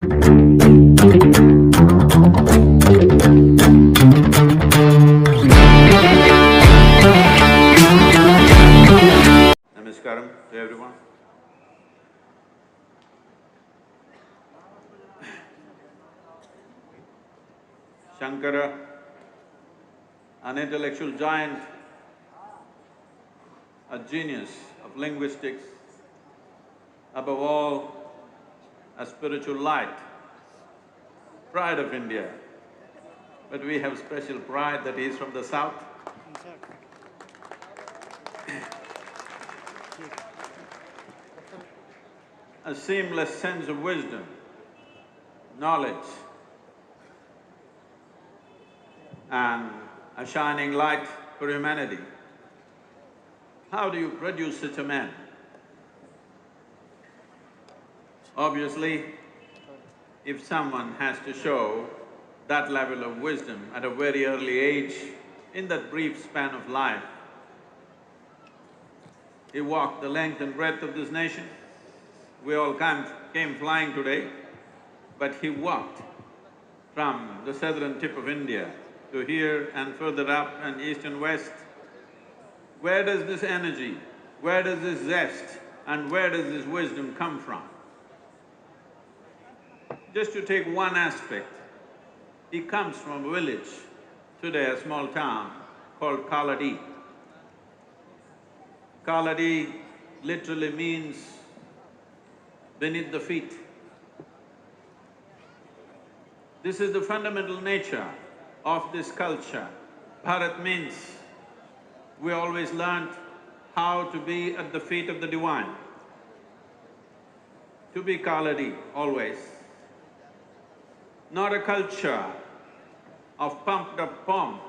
Namaskaram to everyone. Shankara, an intellectual giant, a genius of linguistics, above all, a spiritual light, pride of India. But we have special pride that he is from the south. A seamless sense of wisdom, knowledge, and a shining light for humanity. How do you produce such a man? Obviously, if someone has to show that level of wisdom at a very early age, in that brief span of life, he walked the length and breadth of this nation. We all came flying today, but he walked from the southern tip of India to here and further up and east and west. Where does this energy, where does this zest and where does this wisdom come from? Just to take one aspect, he comes from a village, today a small town called Kaladi. Kaladi literally means beneath the feet. This is the fundamental nature of this culture. Bharat means we always learned how to be at the feet of the divine, to be Kaladi always. Not a culture of pumped up pomp,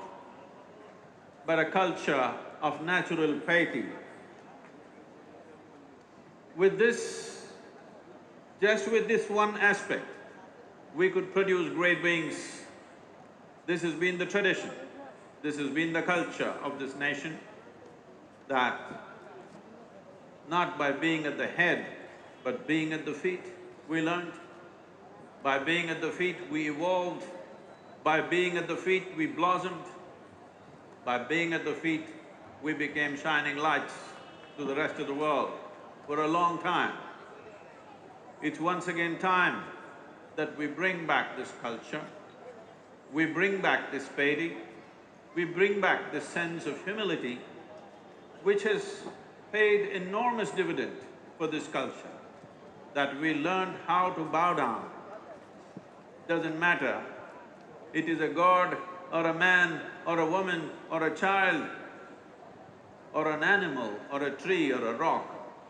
but a culture of natural piety. With this, just with this one aspect, we could produce great beings. This has been the tradition, this has been the culture of this nation, that not by being at the head, but being at the feet, we learned. By being at the feet, we evolved. By being at the feet, we blossomed. By being at the feet, we became shining lights to the rest of the world for a long time. It's once again time that we bring back this culture, we bring back this piety, we bring back this sense of humility, which has paid enormous dividend for this culture, that we learned how to bow down. Doesn't matter, it is a god or a man or a woman or a child or an animal or a tree or a rock,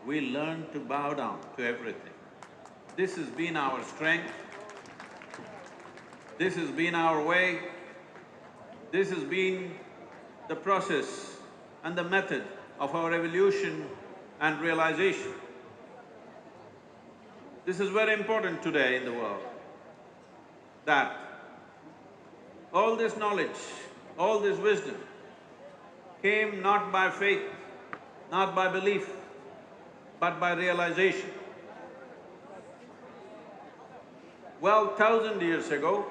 we learn to bow down to everything. This has been our strength, this has been our way, this has been the process and the method of our evolution and realization. This is very important today in the world, that all this knowledge, all this wisdom came not by faith, not by belief, but by realization. Well, 1,000 years ago,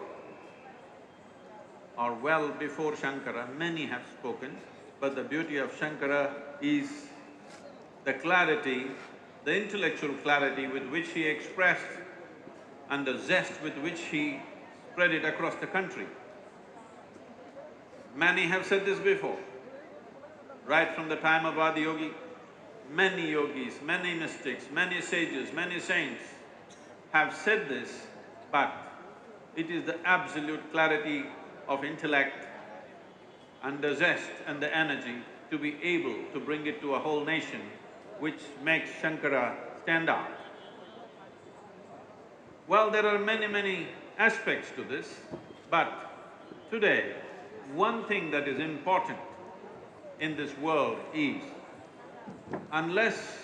or well before Shankara, many have spoken, but the beauty of Shankara is the clarity, the intellectual clarity with which he expressed and the zest with which he spread it across the country. Many have said this before, right from the time of Adi Yogi. Many yogis, many mystics, many sages, many saints have said this, but it is the absolute clarity of intellect and the zest and the energy to be able to bring it to a whole nation, which makes Shankara stand out. Well, there are many aspects to this, but today, one thing that is important in this world is, unless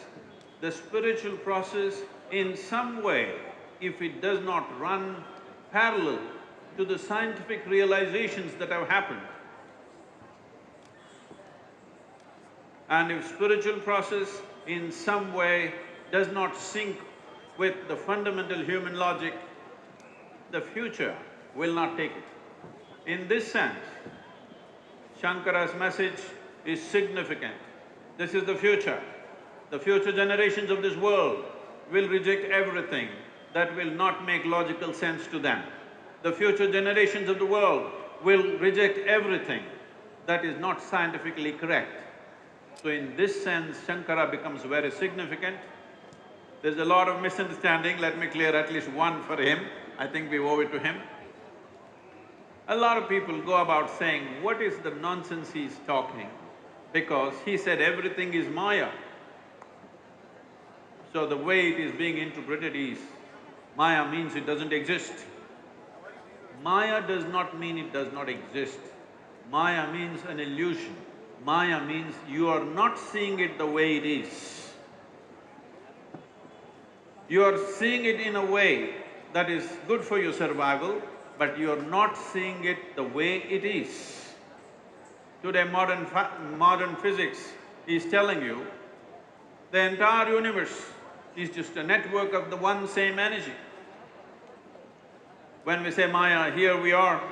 the spiritual process in some way, if it does not run parallel to the scientific realizations that have happened, and if spiritual process in some way does not sync with the fundamental human logic, the future will not take it. In this sense, Shankara's message is significant. This is the future. The future generations of this world will reject everything that will not make logical sense to them. The future generations of the world will reject everything that is not scientifically correct. So in this sense, Shankara becomes very significant. There's a lot of misunderstanding, let me clear at least one for him, I think we owe it to him. A lot of people go about saying, what is the nonsense he's talking? Because he said everything is Maya. So the way it is being interpreted is, Maya means it doesn't exist. Maya does not mean it does not exist. Maya means an illusion. Maya means you are not seeing it the way it is. You are seeing it in a way that is good for your survival, but you are not seeing it the way it is. Today modern physics is telling you the entire universe is just a network of the one same energy. When we say Maya, here we are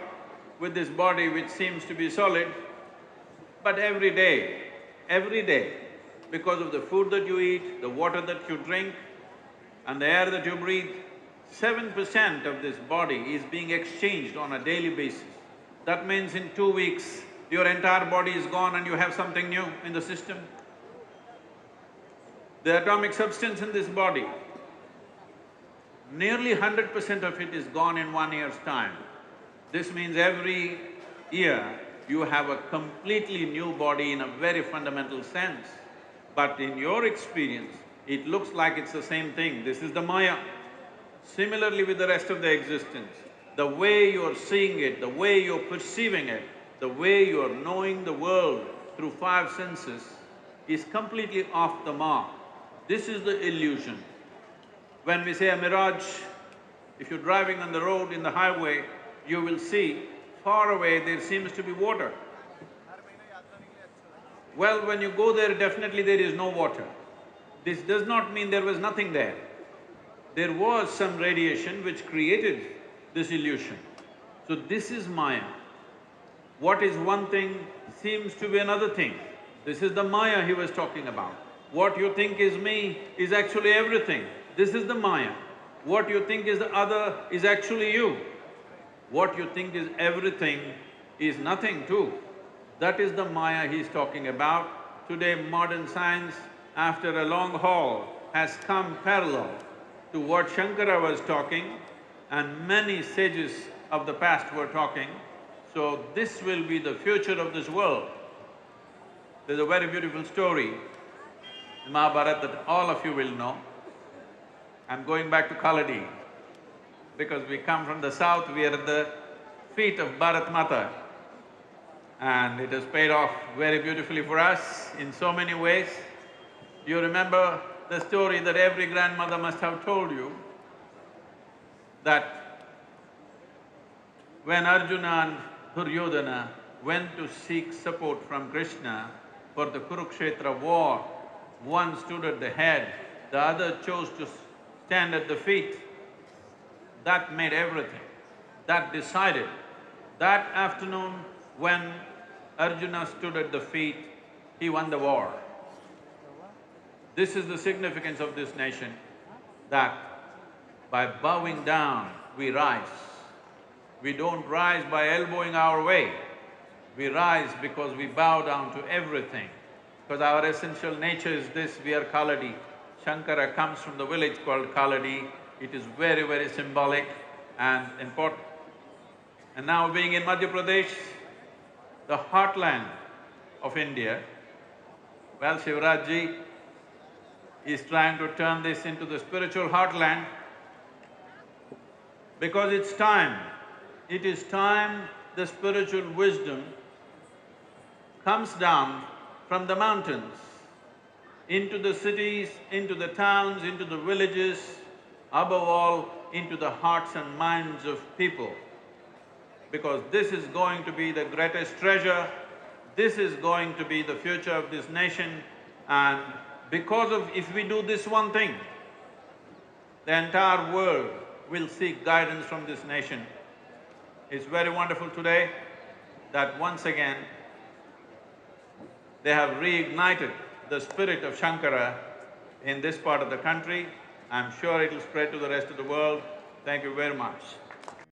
with this body which seems to be solid, but every day, because of the food that you eat, the water that you drink and the air that you breathe, 7% of this body is being exchanged on a daily basis. That means in 2 weeks, your entire body is gone and you have something new in the system. The atomic substance in this body, nearly 100% of it is gone in 1 year's time. This means every year you have a completely new body in a very fundamental sense. But in your experience, it looks like it's the same thing. This is the Maya. Similarly with the rest of the existence, the way you're seeing it, the way you're perceiving it, the way you're knowing the world through 5 senses is completely off the mark. This is the illusion. When we say a mirage, if you're driving on the road in the highway, you will see far away there seems to be water. Well, when you go there, definitely there is no water. This does not mean there was nothing there. There was some radiation which created this illusion. So this is Maya. What is one thing seems to be another thing. This is the Maya he was talking about. What you think is me is actually everything. This is the Maya. What you think is the other is actually you. What you think is everything is nothing too. That is the Maya he's talking about. Today modern science, after a long haul, has come parallel to what Shankara was talking and many sages of the past were talking. So this will be the future of this world. There's a very beautiful story in Mahabharata that all of you will know. I'm going back to Kaladi because we come from the south, we are at the feet of Bharat Mata. And it has paid off very beautifully for us in so many ways. You remember the story that every grandmother must have told you, that when Arjuna and Duryodhana went to seek support from Krishna for the Kurukshetra war, one stood at the head, the other chose to stand at the feet. That made everything. That decided. That afternoon, when Arjuna stood at the feet, he won the war. This is the significance of this nation, that by bowing down, we rise. We don't rise by elbowing our way. We rise because we bow down to everything. Because our essential nature is this, we are Kaladi. Shankara comes from the village called Kaladi. It is very, very symbolic and important. And now being in Madhya Pradesh, the heartland of India, well, Shivraj ji is trying to turn this into the spiritual heartland because it's time. It is time the spiritual wisdom comes down from the mountains into the cities, into the towns, into the villages, above all, into the hearts and minds of people. Because this is going to be the greatest treasure, this is going to be the future of this nation, and because of… if we do this one thing, the entire world will seek guidance from this nation. It's very wonderful today that once again they have reignited the spirit of Shankara in this part of the country. I'm sure it'll spread to the rest of the world. Thank you very much.